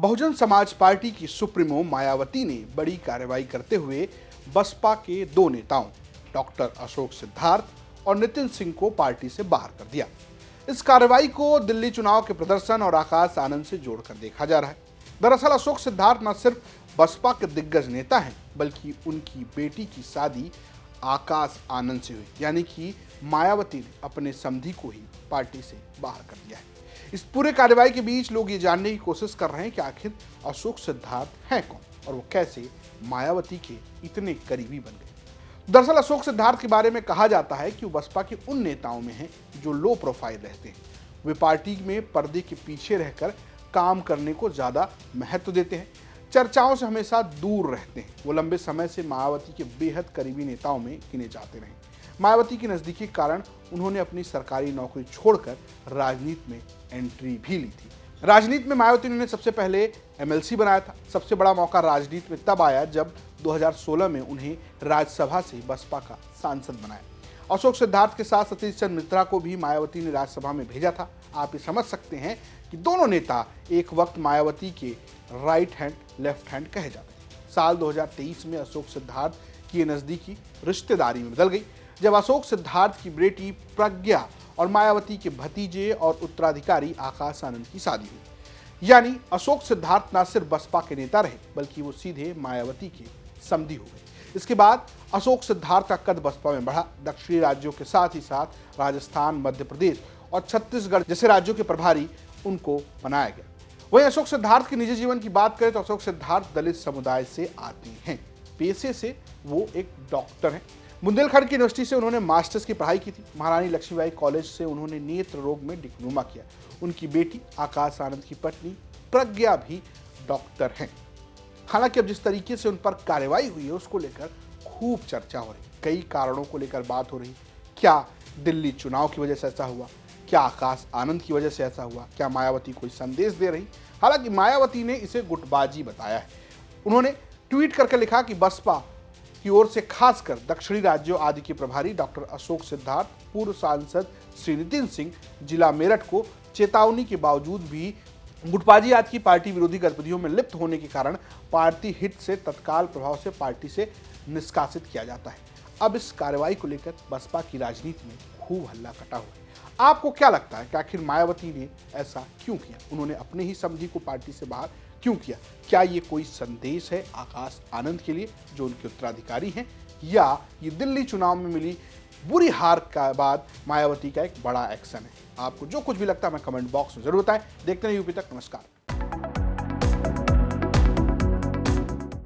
Bahujan Samaj party की supremo Mayawati ने बड़ी कार्रवाई करते हुए बसपा के दो नेताओं डॉक्टर अशोक सिद्धार्थ और नितिन सिंह को पार्टी से बाहर कर दिया। इस कार्रवाई को दिल्ली चुनाव के प्रदर्शन और आकाश आनंद से जोड़कर देखा जा रहा है। दरअसल अशोक सिद्धार्थ न सिर्फ बसपा के दिग्गज नेता हैं, बल्कि उनकी बेटी की शादी आकाश आनंद से हुई, यानी कि मायावती ने अपने समधी को ही पार्टी से बाहर कर दिया है। इस पूरे कार्रवाई के बीच लोग ये जानने की कोशिश कर रहे हैं कि आखिर अशोक सिद्धार्थ हैं कौन और वो कैसे मायावती के इतने करीबी बन गए। दरअसल अशोक सिद्धार्थ के बारे में कहा जाता है कि वो बसपा के उन नेताओं में हैं जो लो प्रोफाइल रहते हैं। वे पार्टी में पर्दे के पीछे रहकर काम करने को ज्यादा महत्व देते हैं, चर्चाओं से हमेशा दूर रहते हैं। वो लंबे समय से मायावती के बेहद करीबी नेताओं में गिने जाते रहे। मायावती की नजदीकी के कारण उन्होंने अपनी सरकारी नौकरी छोड़कर राजनीति में एंट्री भी ली थी। राजनीति में मायावती ने सबसे पहले एमएलसी बनाया था। सबसे बड़ा मौका राजनीति में तब आया जब 2016 में उन्हें राज्यसभा से बसपा का सांसद बनाया। अशोक सिद्धार्थ के साथ सतीश चंद्र मित्रा को भी मायावती ने राज्यसभा में भेजा था। आप ये समझ सकते हैं कि दोनों नेता एक वक्त मायावती के राइट हैंड लेफ्ट हैंड कहे जाते थे। साल 2023 में अशोक सिद्धार्थ की नजदीकी रिश्तेदारी में बदल गई जब अशोक सिद्धार्थ की बेटी प्रज्ञा और मायावती के भतीजे और उत्तराधिकारी आकाश आनंद की शादी हुई। यानी अशोक सिद्धार्थ न सिर्फ बसपा के नेता रहे, बल्कि वो सीधे मायावती के समधी हो गए। इसके बाद अशोक सिद्धार्थ का कद बसपा में बढ़ा। दक्षिणी राज्यों के साथ ही साथ राजस्थान, मध्य प्रदेश और छत्तीसगढ़ जैसे राज्यों के प्रभारी उनको बनाया गया। वहीं अशोक सिद्धार्थ के निजी जीवन की बात करें तो अशोक सिद्धार्थ दलित समुदाय से आते हैं। पेशे से वो एक डॉक्टर हैं। बुंदेलखंड की यूनिवर्सिटी से उन्होंने मास्टर्स की पढ़ाई की थी। महारानी लक्ष्मीबाई कॉलेज से उन्होंने नेत्र रोग में डिप्लोमा किया। उनकी बेटी आकाश आनंद की पत्नी प्रज्ञा भी डॉक्टर हैं। हालांकि अब जिस तरीके से उन पर कार्रवाई हुई है उसको लेकर खूब चर्चा हो रही, कई कारणों को लेकर बात हो रही। क्या दिल्ली चुनाव की वजह से ऐसा हुआ? क्या आकाश आनंद की वजह से ऐसा हुआ? क्या मायावती कोई संदेश दे रही? हालांकि मायावती ने इसे गुटबाजी बताया है। उन्होंने ट्वीट करके लिखा कि बसपा की ओर से खासकर दक्षिणी राज्यों आदि के प्रभारी डॉक्टर अशोक सिद्धार्थ, पूर्व सांसद श्री नितिन सिंह, जिला मेरठ को चेतावनी के बावजूद भी गुटबाजी आदि की पार्टी विरोधी गतिविधियों में लिप्त होने के कारण पार्टी हित से तत्काल प्रभाव से पार्टी से निष्कासित किया जाता है। अब इस कार्रवाई को लेकर बसपा की राजनीति में खूब हल्ला कटा हुआ है। आपको क्या लगता है कि आखिर मायावती ने ऐसा क्यों किया? उन्होंने अपने ही समधी को पार्टी से बाहर क्यों किया? क्या ये कोई संदेश है आकाश आनंद के लिए जो उनके उत्तराधिकारी हैं, या ये दिल्ली चुनाव में मिली बुरी हार के बाद मायावती का एक बड़ा एक्शन है? आपको जो कुछ भी लगता है मैं कमेंट बॉक्स में जरूर बताएं। देखते हैं यूपी तक। नमस्कार।